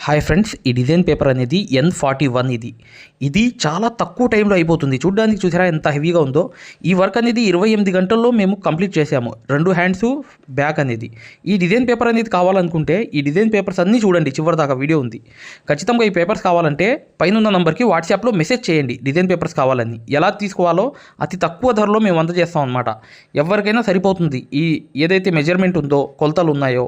Hi friends, ఈ design paper అనేది N41 ఇది చాలా తక్కువ టైంలో అయిపోతుంది. చూడడానికి చూసారా ఎంత హెవీగా ఉందో. ఈ వర్క్ అనేది 28 గంటల్లో మేము కంప్లీట్ చేసాము. 2 హ్యాండ్స్ బ్యాక్ అనేది. ఈ డిజైన్ పేపర్ అనేది కావాలనుకుంటే ఈ డిజైన్ పేపర్స్ అన్నీ చూడండి, చివరి దాకా వీడియో ఉంది. ఖచ్చితంగా ఈ పేపర్స్ కావాలంటే పైన ఉన్న నంబర్కి వాట్సాప్లో మెసేజ్ చేయండి. డిజైన్ పేపర్స్ కావాలని ఎలా తీసుకోవాలో అతి తక్కువ ధరలో మేము అందజేస్తాం అనమాట. ఎవరికైనా సరిపోతుంది. ఈ ఏదైతే మెజర్మెంట్ ఉందో, కొలతలు ఉన్నాయో,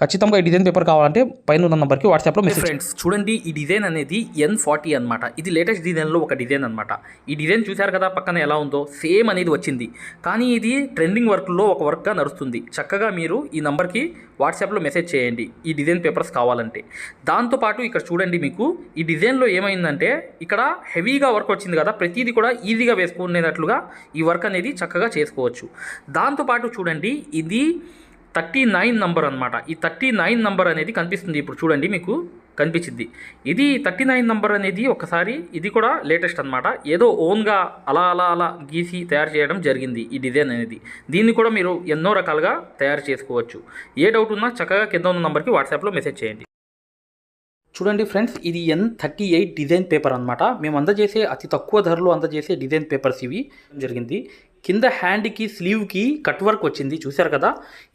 ఖచ్చితంగా ఈ డిజైన్ పేపర్ కావాలంటే పైన ఉన్న నంబర్కి వాట్సాప్లో మెసేజ్. ఫ్రెండ్స్ చూడండి, ఈ డిజైన్ అనేది N40 అనమాట. ఇది లేటెస్ట్ డిజైన్లో ఒక డిజైన్ అనమాట. ఈ డిజైన్ చూశారు కదా, పక్కన ఎలా ఉందో సేమ్ అనేది వచ్చింది. కానీ ఇది ట్రెండింగ్ వర్క్లో ఒక వర్క్గా నడుస్తుంది. చక్కగా మీరు ఈ నంబర్కి వాట్సాప్లో మెసేజ్ చేయండి ఈ డిజైన్ పేపర్స్ కావాలంటే. దాంతోపాటు ఇక్కడ చూడండి, మీకు ఈ డిజైన్లో ఏమైందంటే ఇక్కడ హెవీగా వర్క్ వచ్చింది కదా, ప్రతిదీ కూడా ఈజీగా వేసుకునేటట్లుగా ఈ వర్క్ అనేది చక్కగా చేసుకోవచ్చు. దాంతోపాటు చూడండి, ఇది 39 నంబర్ అనమాట. ఈ 39 నంబర్ అనేది కనిపిస్తుంది ఇప్పుడు చూడండి, మీకు కనిపించింది. ఇది 39 నంబర్ అనేది ఒకసారి ఇది కూడా లేటెస్ట్ అనమాట. ఏదో ఓన్గా అలా గీసి తయారు చేయడం జరిగింది ఈ డిజైన్ అనేది. దీన్ని కూడా మీరు ఎన్నో రకాలుగా తయారు చేసుకోవచ్చు. ఏ డౌట్ ఉన్నా చక్కగా కింద ఉన్న నంబర్కి వాట్సాప్లో మెసేజ్ చేయండి. చూడండి ఫ్రెండ్స్, ఇది N38 డిజైన్ పేపర్ అనమాట. మేము అందజేసే అతి తక్కువ ధరలో అందజేసే డిజైన్ పేపర్స్ ఇవి జరిగింది. కింద హ్యాండ్కి స్లీవ్కి కట్ వర్క్ వచ్చింది, చూశారు కదా.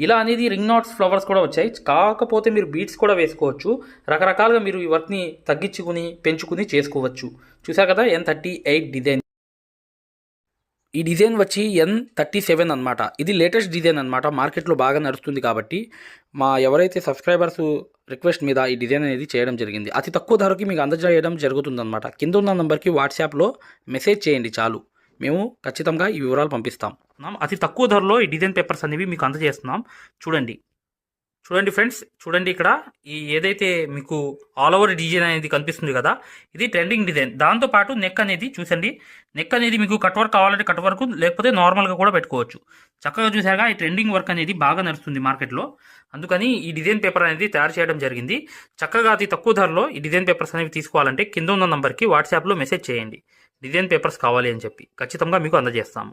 ఇలా అనేది రింగ్ నాట్స్, ఫ్లవర్స్ కూడా వచ్చాయి. కాకపోతే మీరు బీడ్స్ కూడా వేసుకోవచ్చు. రకరకాలుగా మీరు ఈ వర్క్ని తగ్గించుకుని పెంచుకుని చేసుకోవచ్చు. చూశారు కదా, N38 డిజైన్. ఈ డిజైన్ వచ్చి N37 అనమాట. ఇది లేటెస్ట్ డిజైన్ అనమాట. మార్కెట్లో బాగా నడుస్తుంది కాబట్టి మా ఎవరైతే సబ్స్క్రైబర్స్ రిక్వెస్ట్ మీద ఈ డిజైన్ అనేది చేయడం జరిగింది. అతి తక్కువ ధరకి మీకు అందజేయడం జరుగుతుందన్నమాట. కింద ఉన్న నంబర్కి వాట్సాప్లో మెసేజ్ చేయండి చాలు, మేము ఖచ్చితంగా ఈ వివరాలు పంపిస్తాం. అతి తక్కువ ధరలో ఈ డిజైన్ పేపర్స్ అనేవి మీకు అందజేస్తున్నాం. చూడండి ఫ్రెండ్స్, చూడండి ఇక్కడ ఈ ఏదైతే మీకు ఆల్ ఓవర్ డిజైన్ అనేది కనిపిస్తుంది కదా, ఇది ట్రెండింగ్ డిజైన్. దాంతోపాటు నెక్ అనేది చూసండి, నెక్ అనేది మీకు కట్ వర్క్ కావాలంటే కట్ వర్క్, లేకపోతే నార్మల్గా కూడా పెట్టుకోవచ్చు. చక్కగా చూసారుగా, ఈ ట్రెండింగ్ వర్క్ అనేది బాగా నడుస్తుంది మార్కెట్లో. అందుకని ఈ డిజైన్ పేపర్ అనేది తయారు చేయడం జరిగింది. చక్కగా అతి తక్కువ ధరలో ఈ డిజైన్ పేపర్స్ అనేవి తీసుకోవాలంటే కింద ఉన్న నంబర్కి వాట్సాప్లో మెసేజ్ చేయండి. డిజైన్ పేపర్స్ కావాలి అని చెప్పి ఖచ్చితంగా మీకు అందజేస్తాము.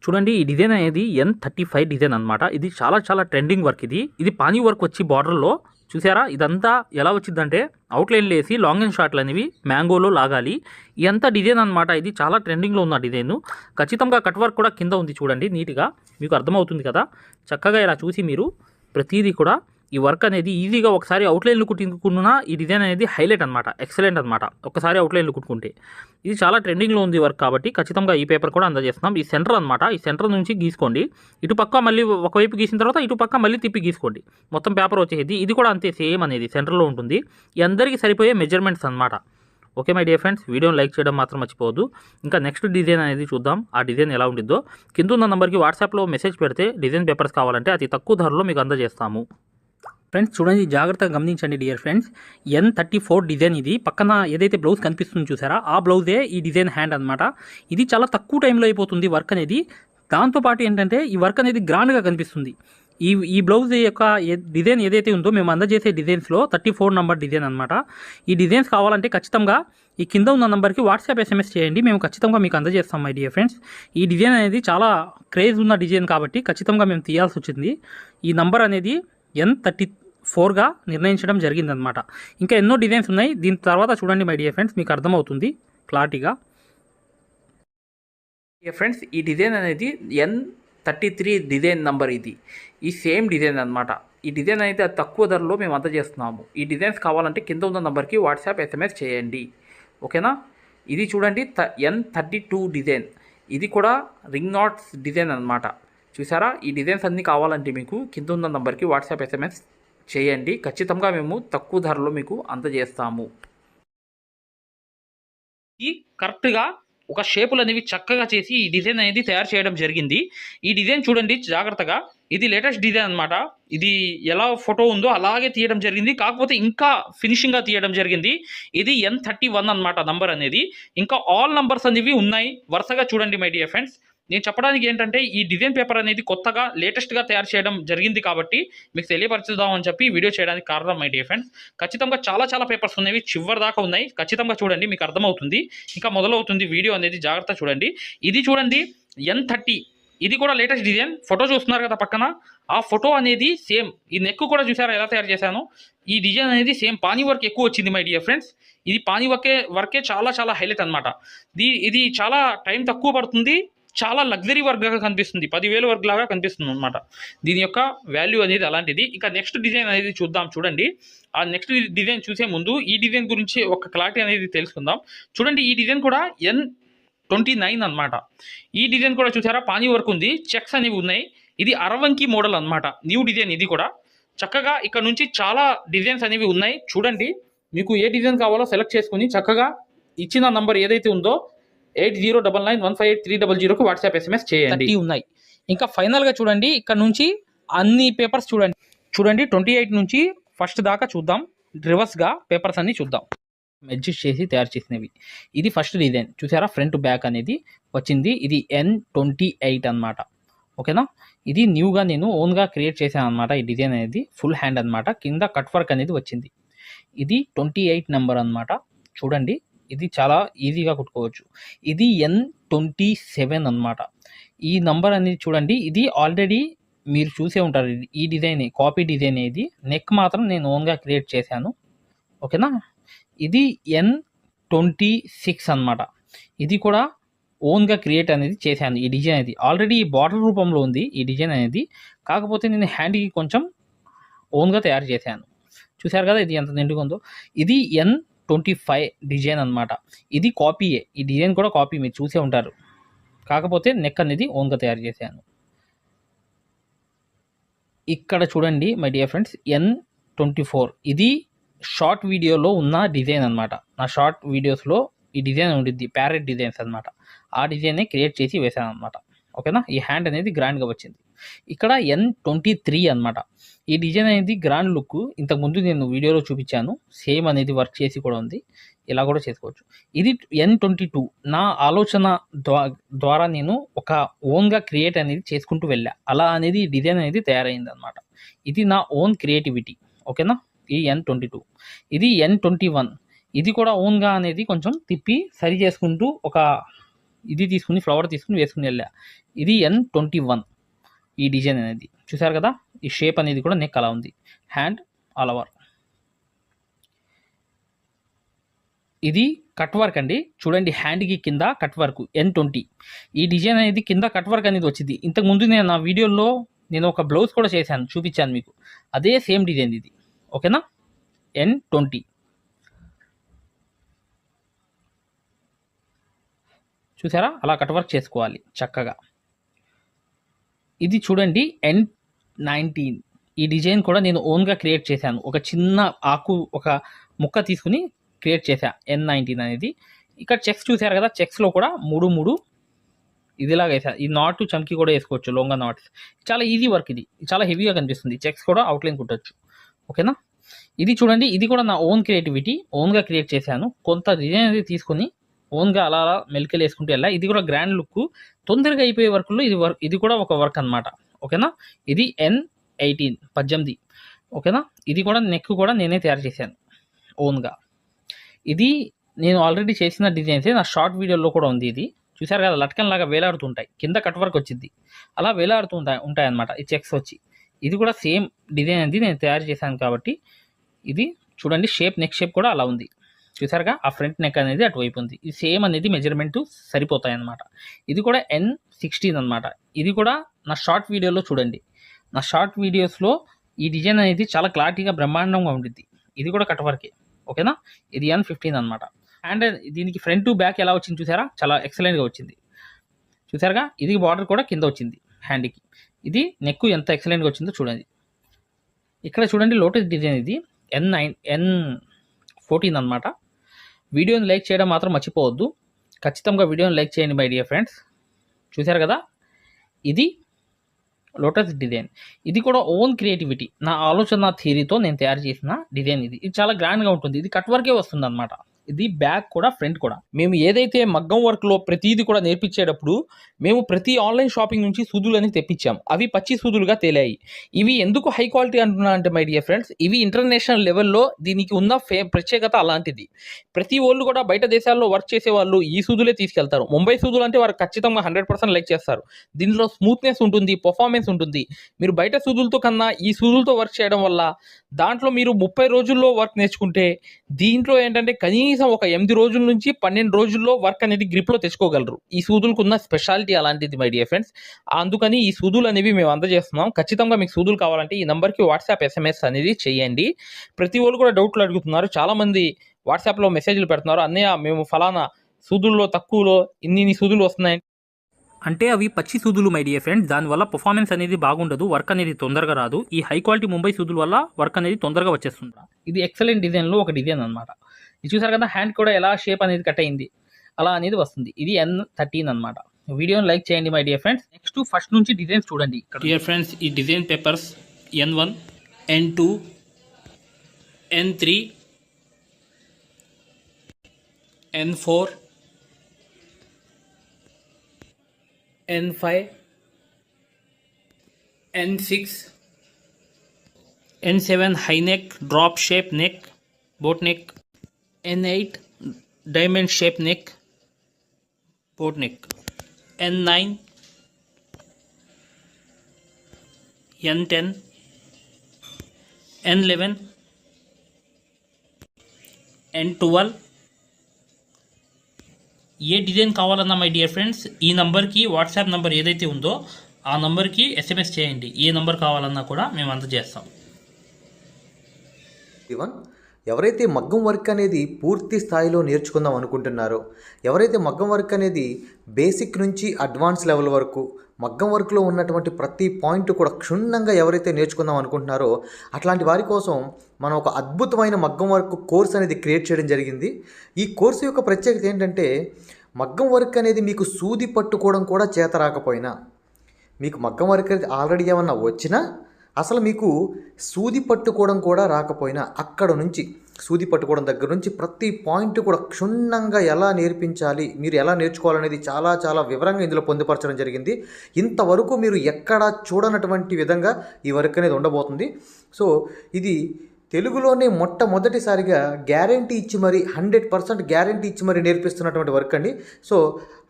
చూడండి, ఈ డిజైన్ అనేది N35 డిజైన్ అనమాట. ఇది చాలా ట్రెండింగ్ వర్క్. ఇది పానీ వర్క్ వచ్చి బార్డర్లో చూసారా. ఇదంతా ఎలా వచ్చిందంటే అవుట్లైన్లు వేసి లాంగ్ అండ్ షార్ట్లు అనేవి మ్యాంగోలో లాగాలి. ఇదంతా డిజైన్ అనమాట. ఇది చాలా ట్రెండింగ్లో ఉన్న డిజైన్. ఖచ్చితంగా కట్ వర్క్ కూడా కింద ఉంది చూడండి, నీట్గా మీకు అర్థమవుతుంది కదా. చక్కగా ఇలా చూసి మీరు ప్రతిదీ కూడా ఈ వర్క్ అనేది ఈజీగా ఒకసారి అవుట్లైన్లు కుట్టుకున్నా ఈ డిజైన్ అనేది హైలైట్ అనమాట, ఎక్సలెంట్ అనమాట. ఒకసారి అవుట్లైన్లు కుట్టుకుంటే ఇది చాలా ట్రెండింగ్లో ఉంది వర్క్ కాబట్టి ఖచ్చితంగా ఈ పేపర్ కూడా అందజేస్తున్నాం. ఈ సెంటర్ అనమాట, ఈ సెంటర్ నుంచి గీసుకోండి. ఇటు పక్క మళ్ళీ ఒకవైపు గీసిన తర్వాత ఇటు పక్క మళ్ళీ తిప్పి గీసుకోండి. మొత్తం పేపర్ వచ్చేది. ఇది కూడా అంతే సేమ్ అనేది సెంటర్లో ఉంటుంది. ఈ అందరికీ సరిపోయే మెజర్మెంట్స్ అనమాట. ఓకే మై డియర్ ఫ్రెండ్స్, వీడియోని లైక్ చేయడం మాత్రం మర్చిపోవద్దు. ఇంకా నెక్స్ట్ డిజైన్ అనేది చూద్దాం. ఆ డిజైన్ ఎలా ఉండిద్దో కింద ఉన్న నంబర్కి వాట్సాప్లో మెసేజ్ పెడితే డిజైన్ పేపర్స్ కావాలంటే అతి తక్కువ ధరలో మీకు అందజేస్తాము. ఫ్రెండ్స్ చూడండి, జాగ్రత్తగా గమనించండి డియర్ ఫ్రెండ్స్. N34 design. ఇది పక్కన ఏదైతే బ్లౌజ్ కనిపిస్తుంది చూసారా, ఆ బ్లౌజే ఈ డిజైన్ హ్యాండ్ అనమాట. ఇది చాలా తక్కువ టైంలో అయిపోతుంది వర్క్ అనేది. దాంతోపాటు ఏంటంటే ఈ వర్క్ అనేది గ్రాండ్గా కనిపిస్తుంది. ఈ బ్లౌజ్ యొక్క డిజైన్ ఏదైతే ఉందో మేము అందజేసే డిజైన్స్లో 34 నంబర్ డిజైన్ అనమాట. ఈ డిజైన్స్ కావాలంటే ఖచ్చితంగా ఈ కింద ఉన్న నంబర్కి వాట్సాప్ SMS చేయండి, మేము ఖచ్చితంగా మీకు అందజేస్తాం మై డియర్ ఫ్రెండ్స్. ఈ డిజైన్ అనేది చాలా క్రేజ్ ఉన్న డిజైన్ కాబట్టి ఖచ్చితంగా మేము తీయాల్సి వచ్చింది. ఈ నంబర్ అనేది N34గా నిర్ణయించడం జరిగిందనమాట. ఇంకా ఎన్నో డిజైన్స్ ఉన్నాయి. దీని తర్వాత చూడండి మై డియర్ ఫ్రెండ్స్, మీకు అర్థమవుతుంది క్లారిటీగా. ఫ్రెండ్స్, ఈ డిజైన్ అనేది N33 డిజైన్ నంబర్. ఈ సేమ్ డిజైన్ అనమాట. ఈ డిజైన్ అయితే తక్కువ ధరలో మేము అందజేస్తున్నాము. ఈ డిజైన్స్ కావాలంటే కింద ఉన్న నంబర్కి వాట్సాప్ SMS చేయండి, ఓకేనా. ఇది చూడండి N32 డిజైన్. ఇది కూడా రింగ్ నాట్స్ డిజైన్ అనమాట. చూసారా, ఈ డిజైన్స్ అన్నీ కావాలంటే మీకు కింద ఉన్న నంబర్కి వాట్సాప్ SMS చేయండి. ఖచ్చితంగా మేము తక్కువ ధరలో మీకు అందజేస్తాము. ఈ కరెక్ట్గా ఒక షేపులు అనేవి చక్కగా చేసి ఈ డిజైన్ అనేది తయారు చేయడం జరిగింది. ఈ డిజైన్ చూడండి జాగ్రత్తగా, ఇది లేటెస్ట్ డిజైన్ అనమాట. ఇది ఎలా ఫోటో ఉందో అలాగే తీయడం జరిగింది, కాకపోతే ఇంకా ఫినిషింగ్గా తీయడం జరిగింది. ఇది N31 అనమాట నంబర్ అనేది. ఇంకా ఆల్ నంబర్స్ అనేవి ఉన్నాయి వరుసగా. చూడండి మై డియర్ ఫ్రెండ్స్, నేను చెప్పడానికి ఏంటంటే ఈ డిజైన్ పేపర్ అనేది కొత్తగా లేటెస్ట్గా తయారు చేయడం జరిగింది కాబట్టి మీకు తెలియపరచుదామని చెప్పి వీడియో చేయడానికి కారణం మై డియర్ ఫ్రెండ్స్. ఖచ్చితంగా చాలా పేపర్స్ ఉన్నవి, చివరి దాకా ఉన్నాయి. ఖచ్చితంగా చూడండి, మీకు అర్థమవుతుంది. ఇంకా మొదలవుతుంది వీడియో అనేది, జాగ్రత్త చూడండి. ఇది చూడండి N30 ఇది కూడా లేటెస్ట్ డిజైన్. ఫోటో చూస్తున్నారు కదా పక్కన, ఆ ఫోటో అనేది సేమ్. ఈ నెక్ కూడా చూసారా ఎలా తయారు చేశాను. ఈ డిజైన్ అనేది సేమ్ పానీ వర్క్ ఎక్కువ వచ్చింది మై డియర్ ఫ్రెండ్స్. ఇది పానీ వర్కే చాలా చాలా హైలైట్ అనమాట. ఇది చాలా టైం తక్కువ పడుతుంది, చాలా లగ్జరీ వర్క్ లాగా కనిపిస్తుంది, 10,000 వర్క్ లాగా కనిపిస్తుంది అనమాట. దీని యొక్క వాల్యూ అనేది అలాంటిది. ఇక నెక్స్ట్ డిజైన్ అనేది చూద్దాం. చూడండి, ఆ నెక్స్ట్ డిజైన్ చూసే ముందు ఈ డిజైన్ గురించి ఒక క్లారిటీ అనేది తెలుసుకుందాం. చూడండి, ఈ డిజైన్ కూడా N29 అనమాట. ఈ డిజైన్ కూడా చూసారా పానీ వర్క్ ఉంది, చెక్స్ అనేవి ఉన్నాయి. ఇది అరవంకి మోడల్ అనమాట, న్యూ డిజైన్. ఇది కూడా చక్కగా ఇక్కడ నుంచి చాలా డిజైన్స్ అనేవి ఉన్నాయి. చూడండి, మీకు ఏ డిజైన్ కావాలో సెలెక్ట్ చేసుకుని చక్కగా ఇచ్చిన నంబర్ ఏదైతే ఉందో 8099158300కు వాట్సాప్ SMS చేయండి. ఉన్నాయి. ఇంకా ఫైనల్గా చూడండి, ఇక్కడ నుంచి అన్ని పేపర్స్ చూడండి 28 నుంచి ఫస్ట్ దాకా చూద్దాం. రివర్స్గా పేపర్స్ అన్ని చూద్దాం. అడ్జస్ట్ చేసి తయారు చేసినవి. ఇది ఫస్ట్ డిజైన్ చూసారా, ఫ్రంట్ బ్యాక్ అనేది వచ్చింది. ఇది N28 అనమాట. ఓకేనా, ఇది న్యూగా నేను ఓన్గా క్రియేట్ చేశాను అనమాట. ఈ డిజైన్ అనేది ఫుల్ హ్యాండ్ అనమాట, కింద కట్ వర్క్ అనేది వచ్చింది. ఇది 28 నెంబర్ అనమాట. చూడండి, ఇది చాలా ఈజీగా కుట్టుకోవచ్చు. ఇది N27 అనమాట. ఈ నంబర్ అనేది చూడండి, ఇది ఆల్రెడీ మీరు చూసే ఉంటారు. ఈ డిజైన్ కాపీ డిజైన్. ఇది నెక్ మాత్రం నేను ఓన్గా క్రియేట్ చేశాను. ఓకేనా, ఇది N26 అనమాట. ఇది కూడా ఓన్గా క్రియేట్ అనేది చేశాను. ఈ డిజైన్ అనేది ఆల్రెడీ బార్డర్ రూపంలో ఉంది ఈ డిజైన్ అనేది, కాకపోతే నేను హ్యాండ్కి కొంచెం ఓన్గా తయారు చేశాను. చూశారు కదా ఇది ఎంత నిండుగా ఉందో. ఇది N25 డిజైన్ అనమాట. ఇది కాపీయే, ఈ డిజైన్ కూడా కాపీ, మీరు చూసే ఉంటారు. కాకపోతే నెక్ అనేది ఓన్గా తయారు చేశాను. ఇక్కడ చూడండి మై డియర్ ఫ్రెండ్స్, N24. ఇది షార్ట్ వీడియోలో ఉన్న డిజైన్ అనమాట. నా షార్ట్ వీడియోస్లో ఈ డిజైన్ ఉండిద్ది, ప్యారెట్ డిజైన్స్ అనమాట. ఆ డిజైన్ని క్రియేట్ చేసి వేసాను అనమాట. ఓకేనా, ఈ హ్యాండ్ అనేది గ్రాండ్గా వచ్చింది. ఇక్కడ N23 అనమాట. ఈ డిజైన్ అనేది గ్రాండ్ లుక్. ఇంతకుముందు నేను వీడియోలో చూపించాను, సేమ్ అనేది వర్క్ చేసి కూడా ఉంది. ఇలా కూడా చేసుకోవచ్చు. ఇది N22. నా ఆలోచన ద్వారా నేను ఒక ఓన్గా క్రియేట్ అనేది చేసుకుంటూ వెళ్ళా. అలా అనేది ఈ డిజైన్ అనేది తయారైంది అనమాట. ఇది నా ఓన్ క్రియేటివిటీ. ఓకేనా, ఈ N22. ఇది N21. ఇది కూడా ఓన్గా అనేది కొంచెం తిప్పి సరి చేసుకుంటూ ఒక ఇది తీసుకుని ఫ్లవర్ తీసుకుని వేసుకుని వెళ్ళా. ఇది N21. ఈ డిజైన్ అనేది చూసారు కదా, ఈ షేప్ అనేది కూడా నెక్ అలా ఉంది. Hand all over. ఇది కట్ వర్క్ అండి. చూడండి, హ్యాండ్కి కింద కట్ వర్క్ N20. ఈ డిజైన్ అనేది కింద కట్ వర్క్ అనేది వచ్చింది. ఇంతకుముందు నేను నా వీడియోలో నేను ఒక బ్లౌజ్ కూడా చేశాను, చూపించాను మీకు. అదే సేమ్ డిజైన్ ఇది. ఓకేనా, N20. చూసారా, అలా కట్ వర్క్ చేసుకోవాలి చక్కగా. ఇది చూడండి N19. ఈ డిజైన్ కూడా నేను ఓన్గా క్రియేట్ చేశాను. ఒక చిన్న ఆకు, ఒక ముక్క తీసుకుని క్రియేట్ చేశా. N19 అనేది. ఇక్కడ చెక్స్ చూసారు కదా, చెక్స్లో కూడా 3 ఇదిలాగా వేసా. ఈ నాటు చమ్కి కూడా వేసుకోవచ్చు, లోంగా నాట్స్. చాలా ఈజీ వర్క్. ఇది చాలా హెవీగా కనిపిస్తుంది. చెక్స్ కూడా అవుట్లైన్ కుట్టచ్చు. ఓకేనా, ఇది చూడండి, ఇది కూడా నా ఓన్ క్రియేటివిటీ, ఓన్గా క్రియేట్ చేశాను. కొంత డిజైన్ అనేది తీసుకుని ఓన్గా అలా అలా మెలికలు వేసుకుంటూ వెళ్ళా. ఇది కూడా గ్రాండ్ లుక్, తొందరగా అయిపోయే వర్క్లో ఇది కూడా ఒక వర్క్ అనమాట. ఓకేనా, ఇది N18. ఓకేనా, ఇది కూడా నెక్ కూడా నేనే తయారు చేశాను ఓన్గా. ఇది నేను ఆల్రెడీ చేసిన డిజైన్సే, నా షార్ట్ వీడియోలో కూడా ఉంది. ఇది చూసారు కదా, లట్కన్ లాగా వేలాడుతుంటాయి, కింద కట్ వర్క్ వచ్చింది, అలా వేలాడుతూ ఉంటాయి అనమాట ఈ చెక్స్ వచ్చి. ఇది కూడా సేమ్ డిజైన్ అనేది నేను తయారు చేశాను కాబట్టి. ఇది చూడండి, నెక్ షేప్ కూడా అలా ఉంది. చూసారుగా, ఆ ఫ్రంట్ నెక్ అనేది అటువైపు ఉంది. ఇది సేమ్ అనేది మెజర్మెంట్ సరిపోతాయి అన్నమాట. ఇది కూడా N16 అనమాట. ఇది కూడా నా షార్ట్ వీడియోలో చూడండి. నా షార్ట్ వీడియోస్లో ఈ డిజైన్ అనేది చాలా క్లారిటీగా బ్రహ్మాండంగా ఉంటుంది. ఇది కూడా కట్ వర్కే. ఓకేనా, ఇది N15 అనమాట. అండ్ దీనికి ఫ్రంట్ టు బ్యాక్ ఎలా వచ్చింది చూసారా, చాలా ఎక్సలెంట్గా వచ్చింది. చూసారుగా, ఇది బార్డర్ కూడా కింద వచ్చింది హ్యాండ్కి. ఇది నెక్ ఎంత ఎక్సలెంట్గా వచ్చిందో చూడండి. ఇక్కడ చూడండి, లోటస్ డిజైన్. ఇది N14 అనమాట. వీడియోని లైక్ చేయడం మాత్రం మర్చిపోవద్దు. ఖచ్చితంగా వీడియోని లైక్ చేయండి మై డియర్ ఫ్రెండ్స్. చూసారు కదా, ఇది లోటస్ డిజైన్. ఇది కూడా ఓన్ క్రియేటివిటీ, నా ఆలోచన థియరీతో నేను తయారు చేసిన డిజైన్. ఇది చాలా గ్రాండ్గా ఉంటుంది. ఇది కట్ వర్కే వస్తుంది అనమాట. ఇది బ్యాక్ కూడా ఫ్రంట్ కూడా. మేము ఏదైతే మగ్గం వర్క్లో ప్రతిదీ కూడా నేర్పించేటప్పుడు మేము ప్రతి ఆన్లైన్ షాపింగ్ నుంచి సూదులని తెప్పించాం. అవి పచ్చి సూదులుగా తేలాయి. ఇవి ఎందుకు హై క్వాలిటీ అంటున్నా అంటే మై డియర్ ఫ్రెండ్స్, ఇవి ఇంటర్నేషనల్ లెవెల్లో దీనికి ఉన్న ప్రత్యేకత అలాంటిది. ప్రతి వాళ్ళు కూడా బయట దేశాల్లో వర్క్ చేసే వాళ్ళు ఈ సూదులే తీసుకెళ్తారు. ముంబై సూదులు అంటే వారు ఖచ్చితంగా 100% లైక్ చేస్తారు. దీనిలో స్మూత్నెస్ ఉంటుంది, పర్ఫార్మెన్స్ ఉంటుంది. మీరు బయట సూదులతో కన్నా ఈ సూదులతో వర్క్ చేయడం వల్ల దాంట్లో మీరు 30 రోజుల్లో వర్క్ నేర్చుకుంటే దీంట్లో ఏంటంటే కనీసం ఒక 8 రోజుల నుంచి 12 రోజుల్లో వర్క్ అనేది గ్రిప్లో తెచ్చుకోగలరు. ఈ సూదులకు ఉన్న స్పెషాలిటీ అలాంటిది మై డియర్ ఫ్రెండ్స్. అందుకని ఈ సూదులు అనేవి మేము అందజేస్తున్నాం. ఖచ్చితంగా మీకు సూదులు కావాలంటే ఈ నెంబర్కి వాట్సాప్ SMS అనేది చేయండి. ప్రతి వాళ్ళు కూడా డౌట్లు అడుగుతున్నారు. చాలామంది వాట్సాప్లో మెసేజ్లు పెడుతున్నారు, అన్నయ్య మేము ఫలానా సూదుల్లో తక్కువలో ఇన్ని సూదులు వస్తున్నాయి అంటే అవి పచ్చి సూదులు మై డియర్ ఫ్రెండ్స్. దానివల్ల పర్ఫార్మెన్స్ అనేది బాగుండదు, వర్క్ అనేది తొందరగా రాదు. ఈ హై క్వాలిటీ ముంబై సూదుల వల్ల వర్క్ అనేది తొందరగా వచ్చేస్తుంది. ఇది ఎక్సలెంట్ డిజైన్లో ఒక డిజైన్ అనమాట. ఇది చూసారు కదా, హ్యాండ్ కూడా ఎలా షేప్ అనేది కట్ అయింది అలా అనేది వస్తుంది. ఇది N13 అనమాట. వీడియోని లైక్ చేయండి my dear friends. Next first నుంచి డిజైన్స్ చూడండి. డియర్ ఫ్రెండ్స్, ఈ design papers N1, N2, N3, N4, N5, N6, N7 high neck, drop shape neck, boat neck, N8 diamond shape neck, boat neck, N9, N10, N11, N12. ఏ design కావాలన్నా my dear friends ఈ నంబర్కి WhatsApp number ఏదైతే ఉందో ఆ నంబర్కి SMS చేయండి. ఏ number కావాలన్నా కూడా మేము అందజేస్తాం. ఎవరైతే మగ్గం వర్క్ అనేది పూర్తి స్థాయిలో నేర్చుకుందాం అనుకుంటున్నారో, ఎవరైతే మగ్గం వర్క్ అనేది బేసిక్ నుంచి అడ్వాన్స్ లెవెల్ వరకు మగ్గం వర్క్లో ఉన్నటువంటి ప్రతి పాయింట్ కూడా క్షుణ్ణంగా ఎవరైతే నేర్చుకుందాం అనుకుంటున్నారో అట్లాంటి వారి కోసం మనం ఒక అద్భుతమైన మగ్గం వర్క్ కోర్స్ అనేది క్రియేట్ చేయడం జరిగింది. ఈ కోర్సు యొక్క ప్రత్యేకత ఏంటంటే, మగ్గం వర్క్ అనేది మీకు సూది పట్టుకోవడం కూడా చేత రాకపోయినా, మీకు మగ్గం వర్క్ అనేది ఆల్రెడీ ఏమన్నా వచ్చినా, అసలు మీకు సూది పట్టుకోవడం కూడా రాకపోయినా, అక్కడ నుంచి సూది పట్టుకోవడం దగ్గర నుంచి ప్రతి పాయింట్ కూడా క్షుణ్ణంగా ఎలా నేర్పించాలి, మీరు ఎలా నేర్చుకోవాలనేది చాలా చాలా వివరంగా ఇందులో పొందుపరచడం జరిగింది. ఇంతవరకు మీరు ఎక్కడా చూడనటువంటి విధంగా ఈ వర్క్ అనేది ఉండబోతుంది. సో ఇది తెలుగులోనే మొట్టమొదటిసారిగా గ్యారంటీ ఇచ్చి మరి 100% గ్యారంటీ ఇచ్చి మరి నేర్పిస్తున్నటువంటి వర్క్ అండి. సో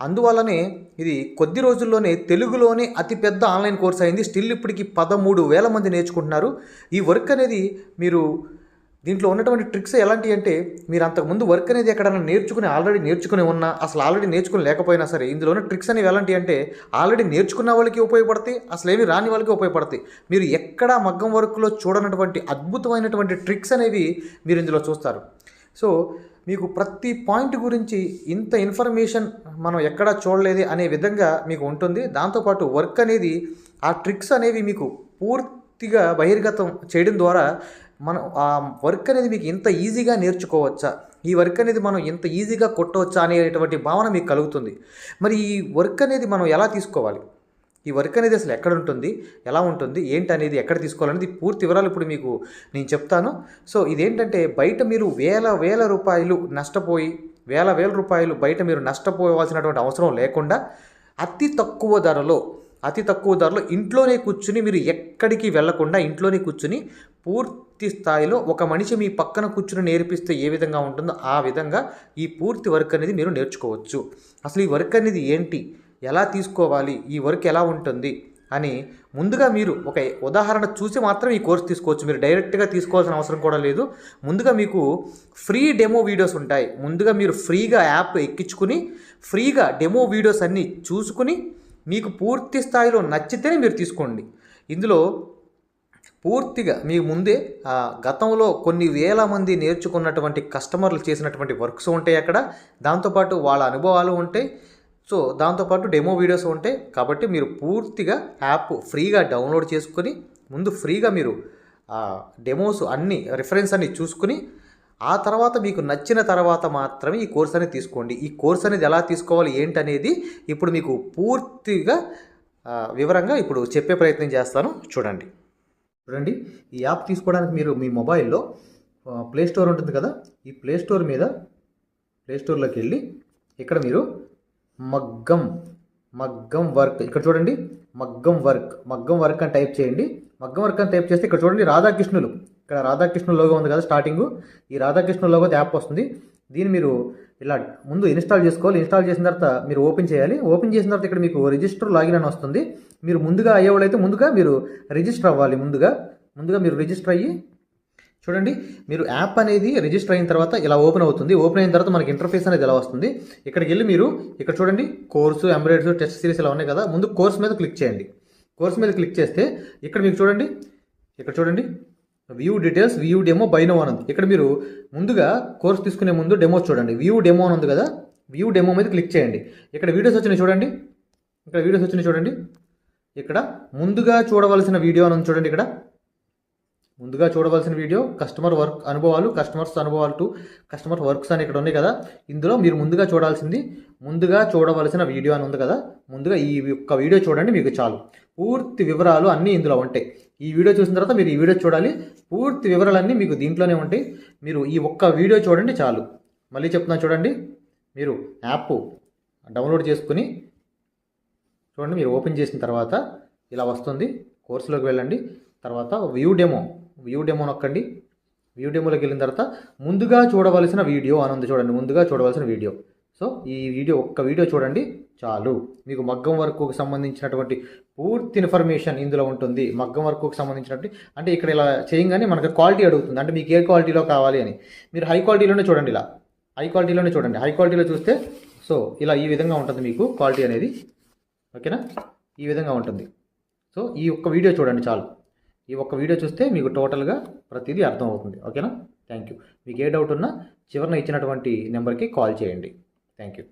అందువల్లనే ఇది కొద్ది రోజుల్లోనే తెలుగులోనే అతిపెద్ద ఆన్లైన్ కోర్స్ అయింది. స్టిల్ ఇప్పటికి 13,000 మంది నేర్చుకుంటున్నారు. ఈ వర్క్ అనేది మీరు దీంట్లో ఉన్నటువంటి ట్రిక్స్ ఎలాంటివి అంటే, మీరు అంతకుముందు వర్క్ అనేది ఎక్కడైనా ఆల్రెడీ నేర్చుకుని ఉన్నా, అసలు ఆల్రెడీ నేర్చుకుని లేకపోయినా సరే, ఇందులో ఉన్న ట్రిక్స్ అనేవి ఎలాంటివి అంటే ఆల్రెడీ నేర్చుకున్న వాళ్ళకి ఉపయోగపడతాయి, అసలు ఏమి రాని వాళ్ళకి ఉపయోగపడతాయి. మీరు ఎక్కడా మగ్గం వర్క్లో చూడనటువంటి అద్భుతమైనటువంటి ట్రిక్స్ అనేవి మీరు ఇందులో చూస్తారు. సో మీకు ప్రతి పాయింట్ గురించి ఇంత ఇన్ఫర్మేషన్ మనం ఎక్కడా చూడలేదే అనే విధంగా మీకు ఉంటుంది. దాంతోపాటు వర్క్ అనేది ఆ ట్రిక్స్ అనేవి మీకు పూర్తిగా బహిర్గతం చేయడం ద్వారా మనం ఆ వర్క్ అనేది మీకు ఇంత ఈజీగా నేర్చుకోవచ్చా, ఈ వర్క్ అనేది మనం ఇంత ఈజీగా కొట్టవచ్చా అనేటువంటి భావన మీకు కలుగుతుంది. మరి ఈ వర్క్ అనేది మనం ఎలా తీసుకోవాలి, ఈ వర్క్ అనేది అసలు ఎక్కడ ఉంటుంది, ఎలా ఉంటుంది, ఏంటి అనేది ఎక్కడ తీసుకోవాలనేది పూర్తి వివరాలు ఇప్పుడు మీకు నేను చెప్తాను. సో ఇదేంటంటే, బయట మీరు వేల రూపాయలు నష్టపోయి వేల రూపాయలు బయట మీరు నష్టపోవాల్సినటువంటి అవసరం లేకుండా అతి తక్కువ ధరలో ఇంట్లోనే కూర్చుని, మీరు ఎక్కడికి వెళ్లకుండా ఇంట్లోనే కూర్చుని పూర్తి స్థాయిలో ఒక మనిషి మీ పక్కన కూర్చుని నేర్పిస్తే ఏ విధంగా ఉంటుందో ఆ విధంగా ఈ పూర్తి వర్క్ అనేది మీరు నేర్చుకోవచ్చు. అసలు ఈ వర్క్ అనేది ఏంటి, ఎలా తీసుకోవాలి, ఈ వర్క్ ఎలా ఉంటుంది అని ముందుగా మీరు ఒక ఉదాహరణ చూసి మాత్రం ఈ కోర్స్ తీసుకోవచ్చు. మీరు డైరెక్ట్గా తీసుకోవాల్సిన అవసరం కూడా లేదు. ముందుగా మీకు ఫ్రీ డెమో వీడియోస్ ఉంటాయి. ముందుగా మీరు ఫ్రీగా యాప్ ఎక్కించుకుని ఫ్రీగా డెమో వీడియోస్ అన్నీ చూసుకుని మీకు పూర్తి స్థాయిలో నచ్చితేనే మీరు తీసుకోండి. ఇందులో పూర్తిగా మీకు ముందే గతంలో కొన్ని వేల మంది నేర్చుకున్నటువంటి కస్టమర్లు చేసినటువంటి వర్క్స్ ఉంటాయి అక్కడ. దాంతోపాటు వాళ్ళ అనుభవాలు ఉంటాయి. సో దాంతోపాటు డెమో వీడియోస్ ఉంటాయి. కాబట్టి మీరు పూర్తిగా యాప్ ఫ్రీగా డౌన్లోడ్ చేసుకొని ముందు ఫ్రీగా మీరు డెమోస్ అన్నీ రిఫరెన్స్ అన్నీ చూసుకుని ఆ తర్వాత మీకు నచ్చిన తర్వాత మాత్రమే ఈ కోర్స్ అనేది తీసుకోండి. ఈ కోర్స్ అనేది ఎలా తీసుకోవాలి ఏంటనేది ఇప్పుడు మీకు పూర్తిగా వివరంగా ఇప్పుడు చెప్పే ప్రయత్నం చేస్తాను. చూడండి. ఈ యాప్ తీసుకోవడానికి మీరు మీ మొబైల్లో ప్లే స్టోర్ ఉంటుంది కదా, ఈ ప్లే స్టోర్ మీద స్టోర్లోకి వెళ్ళి ఇక్కడ మీరు మగ్గం వర్క్, ఇక్కడ చూడండి మగ్గం వర్క్ అని టైప్ చేయండి. మగ్గం వర్క్ అని టైప్ చేస్తే ఇక్కడ చూడండి రాధాకృష్ణులు, ఇక్కడ రాధాకృష్ణుల లోగో ఉంది కదా స్టార్టింగ్, ఈ రాధాకృష్ణుల లోగో యాప్ వస్తుంది. దీన్ని మీరు ఇలా ముందు ఇన్స్టాల్ చేసుకోవాలి. ఇన్స్టాల్ చేసిన తర్వాత మీరు ఓపెన్ చేయాలి. ఓపెన్ చేసిన తర్వాత ఇక్కడ మీకు రిజిస్టర్ లాగిన్ అని వస్తుంది. మీరు ముందుగా అయ్యేవాళ్ళైతే ముందుగా మీరు రిజిస్టర్ అవ్వాలి. ముందుగా మీరు రిజిస్టర్ అయ్యి చూడండి, మీరు యాప్ అనేది రిజిస్టర్ అయిన తర్వాత ఇలా ఓపెన్ అవుతుంది. ఓపెన్ అయిన తర్వాత మనకి ఇంటర్ఫేస్ అనేది ఇలా వస్తుంది. ఇక్కడికి వెళ్ళి మీరు ఇక్కడ చూడండి కోర్సు, ఎంబ్రాయిడరీ, టెస్ట్ సిరీస్ ఇలా ఉన్నాయి కదా, ముందు కోర్స్ మీద క్లిక్ చేయండి. కోర్స్ మీద క్లిక్ చేస్తే ఇక్కడ మీకు చూడండి, ఇక్కడ చూడండి view details, view demo, by now అని ఉంది. ఇక్కడ మీరు ముందుగా కోర్స్ తీసుకునే ముందు డెమోస్ చూడండి, వ్యూ డెమో అని ఉంది కదా, వ్యూ డెమో మీద క్లిక్ చేయండి. ఇక్కడ వీడియోస్ వచ్చినాయి చూడండి, ఇక్కడ ముందుగా చూడవలసిన వీడియో అని ఉంది చూడండి. ఇక్కడ ముందుగా చూడవలసిన వీడియో కస్టమర్ వర్క్ అనుభవాలు, కస్టమర్స్ అనుభవాలు టు కస్టమర్ వర్క్స్ అని ఇక్కడ ఉన్నాయి కదా, ఇందులో మీరు ముందుగా చూడవలసిన వీడియో అని ఉంది కదా, ముందుగా ఈ ఒక్క వీడియో చూడండి, మీకు చాలు. పూర్తి వివరాలు అన్నీ ఇందులో ఉంటాయి. ఈ వీడియో చూసిన తర్వాత మీరు ఈ వీడియో చూడాలి, పూర్తి వివరాలన్నీ మీకు దీంట్లోనే ఉంటాయి. మీరు ఈ ఒక్క వీడియో చూడండి చాలు. మళ్ళీ చెప్తున్నాను చూడండి, మీరు యాప్ డౌన్లోడ్ చేసుకుని చూడండి, మీరు ఓపెన్ చేసిన తర్వాత ఇలా వస్తుంది. కోర్సులోకి వెళ్ళండి, తర్వాత వ్యూ డెమో నొక్కండి. వ్యూ డెమోలోకి వెళ్ళిన తర్వాత ముందుగా చూడవలసిన వీడియో అని ఉంది చూడండి, ముందుగా చూడవలసిన వీడియో. సో ఈ ఒక్క వీడియో చూడండి చాలు. మీకు మగ్గం వర్క్కి సంబంధించినటువంటి పూర్తి ఇన్ఫర్మేషన్ ఇందులో ఉంటుంది. మగ్గం వర్క్కి సంబంధించినటువంటి అంటే ఇక్కడ ఇలా చేయగానే మనకు క్వాలిటీ అడుగుతుంది, అంటే మీకు ఏ క్వాలిటీలో కావాలి అని. మీరు హై క్వాలిటీలోనే చూడండి, ఇలా హై క్వాలిటీలో చూస్తే సో ఇలా ఈ విధంగా ఉంటుంది మీకు క్వాలిటీ అనేది, ఓకేనా, ఈ విధంగా ఉంటుంది. సో ఈ ఒక్క వీడియో చూడండి చాలు. ఈ ఒక్క వీడియో చూస్తే మీకు టోటల్గా ప్రతిదీ అర్థమవుతుంది, ఓకేనా. Thank you. మీకు ఏ డౌట్ ఉన్నా చివరిన ఇచ్చినటువంటి నెంబర్కి కాల్ చేయండి. Thank you.